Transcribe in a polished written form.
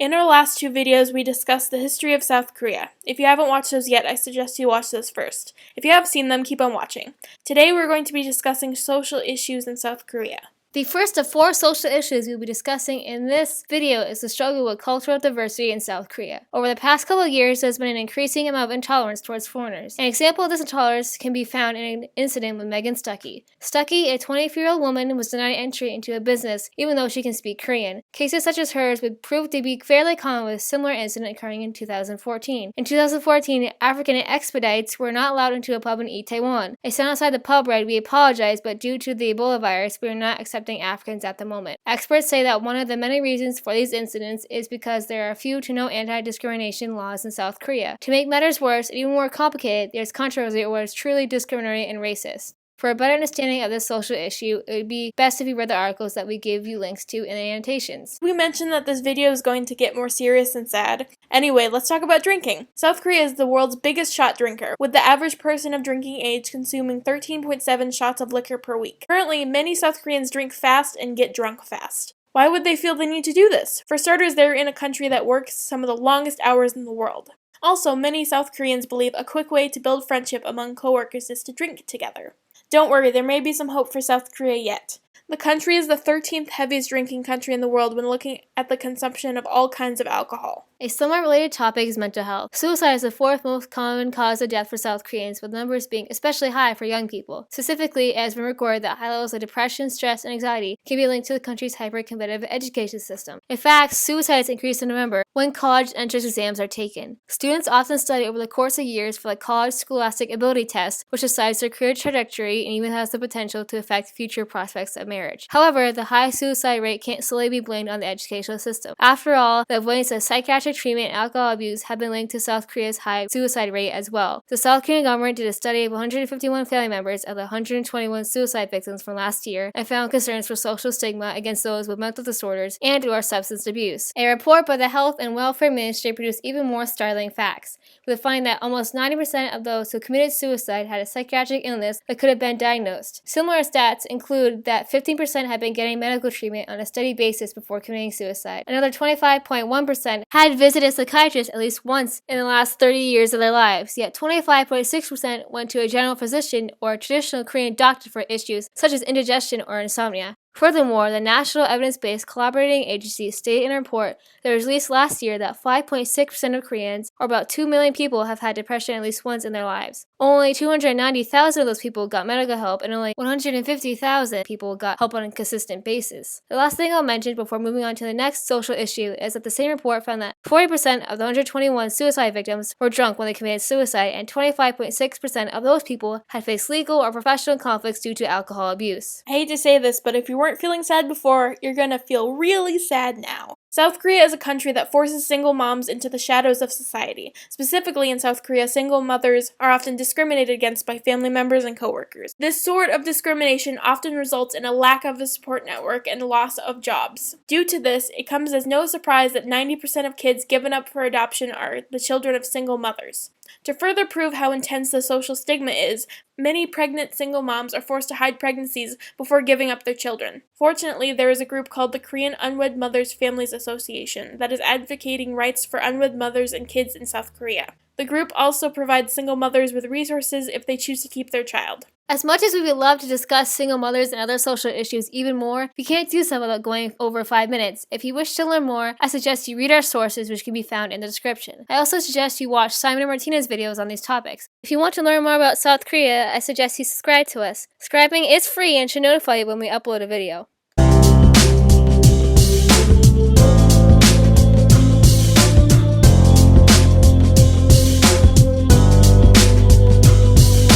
In our last two videos, we discussed the history of South Korea. If you haven't watched those yet, I suggest you watch those first. If you have seen them, keep on watching. Today, we're going to be discussing social issues in South Korea. The first of four social issues we'll be discussing in this video is the struggle with cultural diversity in South Korea. Over the past couple of years, there's been an increasing amount of intolerance towards foreigners. An example of this intolerance can be found in an incident with Megan Stuckey. Stuckey, a 24-year-old woman, was denied entry into a business even though she can speak Korean. Cases such as hers would prove to be fairly common, with a similar incident occurring in 2014. In 2014, African expedites were not allowed into a pub in Itaewon. A sign outside the pub read, "We apologize, but due to the Ebola virus, we are not accepting Africans at the moment." Experts say that one of the many reasons for these incidents is because there are few to no anti-discrimination laws in South Korea. To make matters worse and even more complicated, there's controversy over what is truly discriminatory and racist. For a better understanding of this social issue, it would be best if you read the articles that we give you links to in the annotations. We mentioned that this video is going to get more serious and sad. Anyway, let's talk about drinking. South Korea is the world's biggest shot drinker, with the average person of drinking age consuming 13.7 shots of liquor per week. Currently, many South Koreans drink fast and get drunk fast. Why would they feel the need to do this? For starters, they're in a country that works some of the longest hours in the world. Also, many South Koreans believe a quick way to build friendship among coworkers is to drink together. Don't worry, there may be some hope for South Korea yet. The country is the 13th heaviest drinking country in the world when looking at the consumption of all kinds of alcohol. A somewhat related topic is mental health. Suicide is the fourth most common cause of death for South Koreans, with numbers being especially high for young people. Specifically, it has been recorded that high levels of depression, stress, and anxiety can be linked to the country's hyper-competitive education system. In fact, suicides increase in November when college entrance exams are taken. Students often study over the course of years for the College Scholastic Ability Test, which decides their career trajectory and even has the potential to affect future prospects of marriage. However, the high suicide rate can't solely be blamed on the educational system. After all, the avoidance of psychiatric treatment and alcohol abuse have been linked to South Korea's high suicide rate as well. The South Korean government did a study of 151 family members of the 121 suicide victims from last year and found concerns for social stigma against those with mental disorders and/or substance abuse. A report by the Health and Welfare Ministry produced even more startling facts, with the finding that almost 90% of those who committed suicide had a psychiatric illness that could have been diagnosed. Similar stats include that 15% had been getting medical treatment on a steady basis before committing suicide. Another 25.1% had visited a psychiatrist at least once in the last 30 years of their lives, yet 25.6% went to a general physician or a traditional Korean doctor for issues such as indigestion or insomnia. Furthermore, the National Evidence-Based Collaborating Agency stated in a report that was released last year that 5.6% of Koreans, or about 2 million people, have had depression at least once in their lives. Only 290,000 of those people got medical help, and only 150,000 people got help on a consistent basis. The last thing I'll mention before moving on to the next social issue is that the same report found that 40% of the 121 suicide victims were drunk when they committed suicide, and 25.6% of those people had faced legal or professional conflicts due to alcohol abuse. I hate to say this, but if you weren't feeling sad before, you're gonna feel really sad now. South Korea is a country that forces single moms into the shadows of society. Specifically in South Korea, single mothers are often discriminated against by family members and coworkers. This sort of discrimination often results in a lack of a support network and loss of jobs. Due to this, it comes as no surprise that 90% of kids given up for adoption are the children of single mothers. To further prove how intense the social stigma is, many pregnant single moms are forced to hide pregnancies before giving up their children. Fortunately, there is a group called the Korean Unwed Mothers Families Association that is advocating rights for unwed mothers and kids in South Korea. The group also provides single mothers with resources if they choose to keep their child. As much as we would love to discuss single mothers and other social issues even more, we can't do so without going over 5 minutes. If you wish to learn more, I suggest you read our sources, which can be found in the description. I also suggest you watch Simon and Martina's videos on these topics. If you want to learn more about South Korea, I suggest you subscribe to us. Subscribing is free and should notify you when we upload a video.